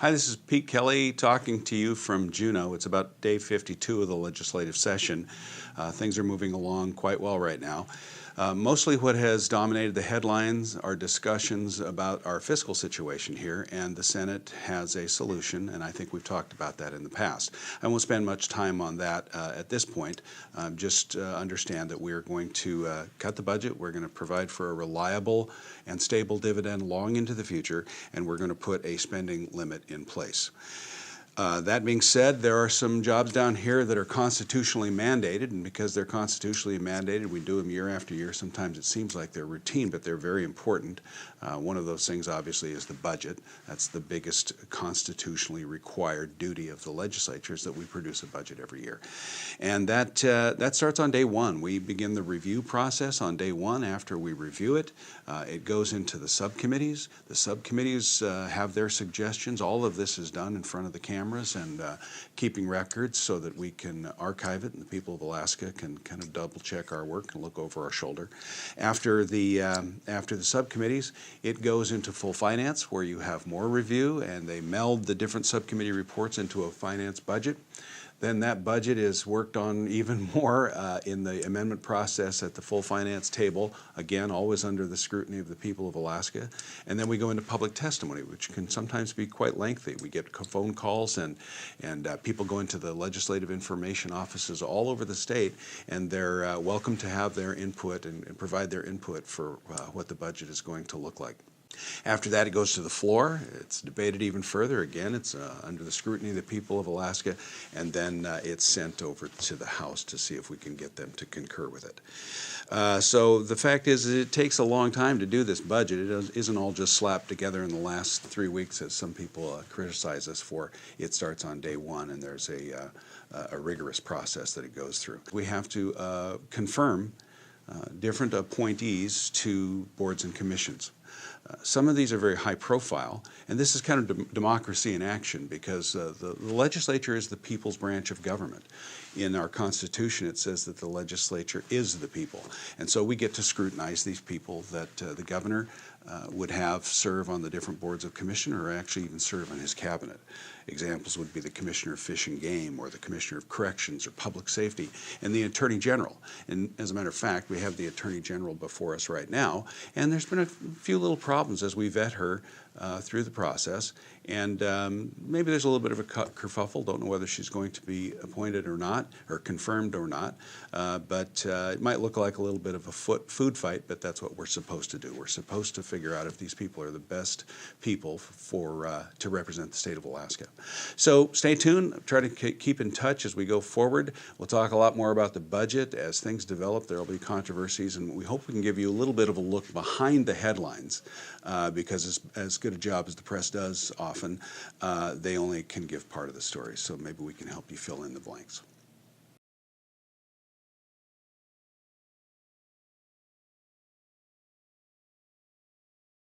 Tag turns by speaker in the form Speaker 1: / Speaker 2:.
Speaker 1: Hi, this is Pete Kelly talking to you from Juneau. It's about day 52 of the legislative session. Things are moving along quite well right now. Mostly what has dominated the headlines are discussions about our fiscal situation here, and the Senate has a solution, and I think we've talked about that in the past. I won't spend much time on that at this point. Just understand that we're going to cut the budget, we're going to provide for a reliable and stable dividend long into the future, and we're going to put a spending limit in place. That being said, there are some jobs down here that are constitutionally mandated, and because they're constitutionally mandated, we do them year after year. Sometimes it seems like they're routine, but they're very important. One of those things, obviously, is the budget. That's the biggest constitutionally required duty of the legislature, is that we produce a budget every year. And that starts on day one. We begin the review process on day one. After we review it, it goes into the subcommittees. The subcommittees have their suggestions. All of this is done in front of the cameras and keeping records so that we can archive it and the people of Alaska can kind of double check our work and look over our shoulder. After the subcommittees, it goes into full finance, where you have more review and they meld the different subcommittee reports into a finance budget. Then that budget is worked on even more in the amendment process at the full finance table, again, always under the scrutiny of the people of Alaska. And then we go into public testimony, which can sometimes be quite lengthy. We get phone calls and people go into the legislative information offices all over the state, and they're welcome to have their input and provide their input for what the budget is going to look like. After that, it goes to the floor. It's debated even further. Again, it's under the scrutiny of the people of Alaska, and then it's sent over to the House to see if we can get them to concur with it. So the fact is, it takes a long time to do this budget. It isn't all just slapped together in the last 3 weeks, as some people criticize us for. It starts on day one, and there's a rigorous process that it goes through. We have to confirm different appointees to boards and commissions. Some of these are very high profile, and this is kind of democracy in action, because the legislature is the people's branch of government. In our Constitution, it says that the legislature is the people, and so we get to scrutinize these people that the governor would have serve on the different boards of commission, or actually even serve on his cabinet. Examples would be the Commissioner of Fish and Game, or the Commissioner of Corrections, or Public Safety, and the Attorney General. And as a matter of fact, we have the Attorney General before us right now, and there's been a few little problems as we vet her through the process, and maybe there's a little bit of a kerfuffle. Don't know whether she's going to be appointed or not, or confirmed or not, but it might look like a little bit of a food fight, but that's what we're supposed to do. We're supposed to figure out if these people are the best people to represent the state of Alaska. So stay tuned. Try to keep in touch as we go forward. We'll talk a lot more about the budget as things develop. There will be controversies, and we hope we can give you a little bit of a look behind the headlines, because as good a job as the press does often, they only can give part of the story. So maybe we can help you fill in the blanks.